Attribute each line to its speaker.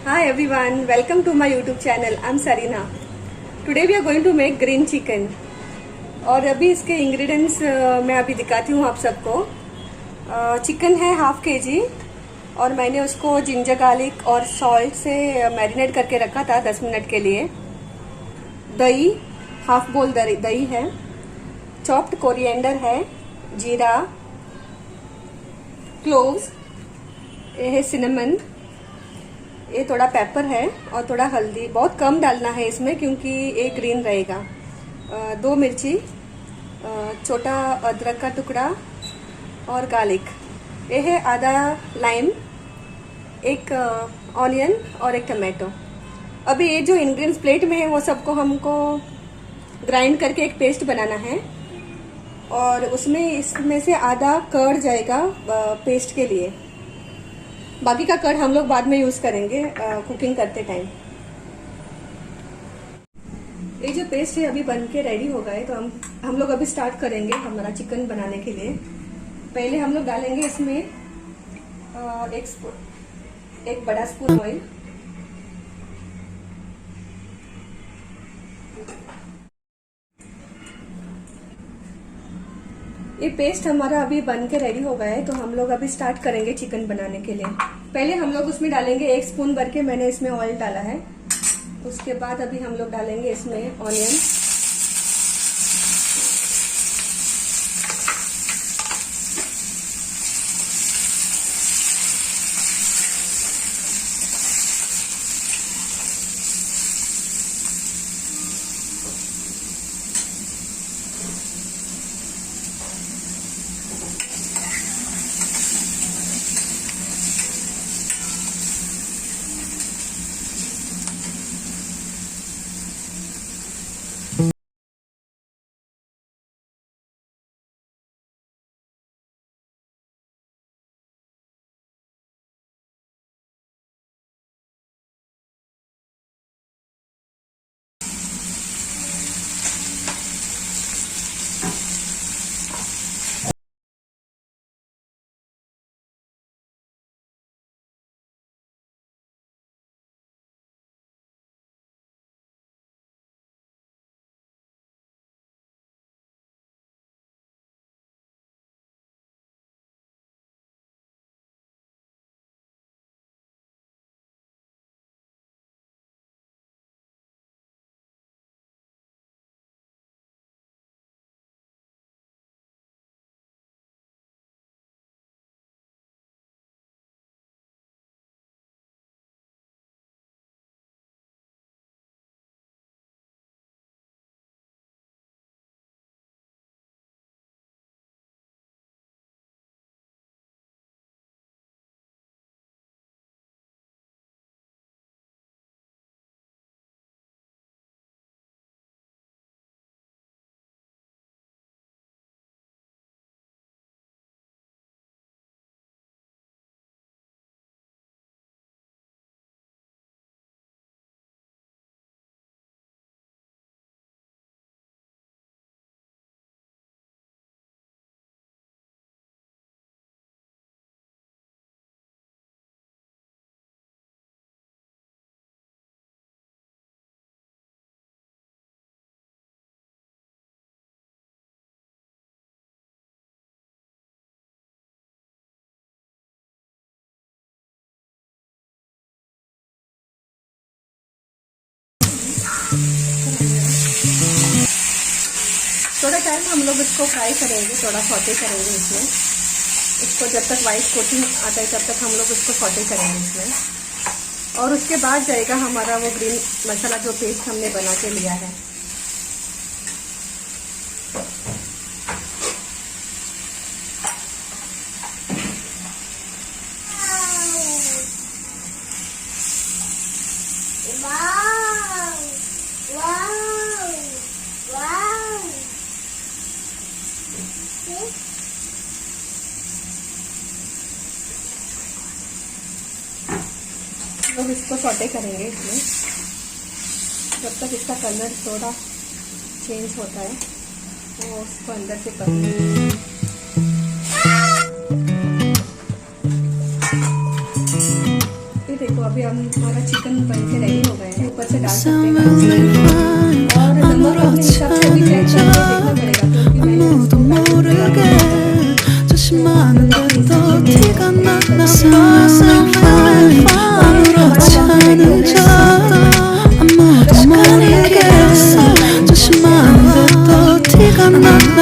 Speaker 1: Hi everyone, welcome to my YouTube channel. I'm Sarina. Today we are going to make green chicken. और अभी इसके ingredients मैं अभी दिखाती हूँ आप सबको। चिकन है हाफ के जी और मैंने उसको जिंजर गार्लिक और सॉल्ट से मैरिनेट करके रखा था 10 मिनट के लिए। दही हाफ बोल दही है, चॉप्ड कोरिएंडर है, जीरा, क्लोव्स, ये है सिनेमन, ये थोड़ा पेपर है और थोड़ा हल्दी। बहुत कम डालना है इसमें क्योंकि ये ग्रीन रहेगा। 2 मिर्ची, छोटा अदरक का टुकड़ा और गार्लिक। ये है आधा लाइम, एक ऑनियन और एक टमाटो। अभी ये जो इंग्रेडिएंट्स प्लेट में है वो सबको हमको ग्राइंड करके एक पेस्ट बनाना है और इसमें से आधा कर्ड जाएगा पेस्ट के लिए। बाकी का कर्ड हम लोग बाद में यूज करेंगे कुकिंग करते टाइम। ये जो पेस्ट है अभी बन के रेडी हो गए तो हम लोग अभी स्टार्ट करेंगे हमारा चिकन बनाने के लिए। पहले हम लोग डालेंगे इसमें एक बड़ा स्पून ऑयल, ये पेस्ट हमारा अभी बन के रेडी हो गया है तो हम लोग अभी स्टार्ट करेंगे चिकन बनाने के लिए। पहले हम लोग उसमें डालेंगे 1 स्पून भर के मैंने इसमें ऑयल डाला है। उसके बाद अभी हम लोग डालेंगे इसमें ऑनियन, थोड़ा टाइम हम लोग इसको फ्राई करेंगे, थोड़ा सौटे करेंगे इसमें। इसको जब तक वाइट कोटिंग आता है तब तक हम लोग इसको सौटे करेंगे इसमें। और उसके बाद जाएगा हमारा वो ग्रीन मसाला जो पेस्ट हमने बना के लिया है। लोग इसको सौटे करेंगे इसमें जब तक इसका कलर थोड़ा चेंज होता है तो उसको अंदर से पकड़ेंगे। ये देखो तो अभी हमारा चिकन बन के रेडी हो गया है, ऊपर से डाल सकते हैं और नमक अपने हिसाब से भी चेक करके देखना पड़ेगा क्योंकि मैंने
Speaker 2: 아무도 모르게 조심하는데도 티가 나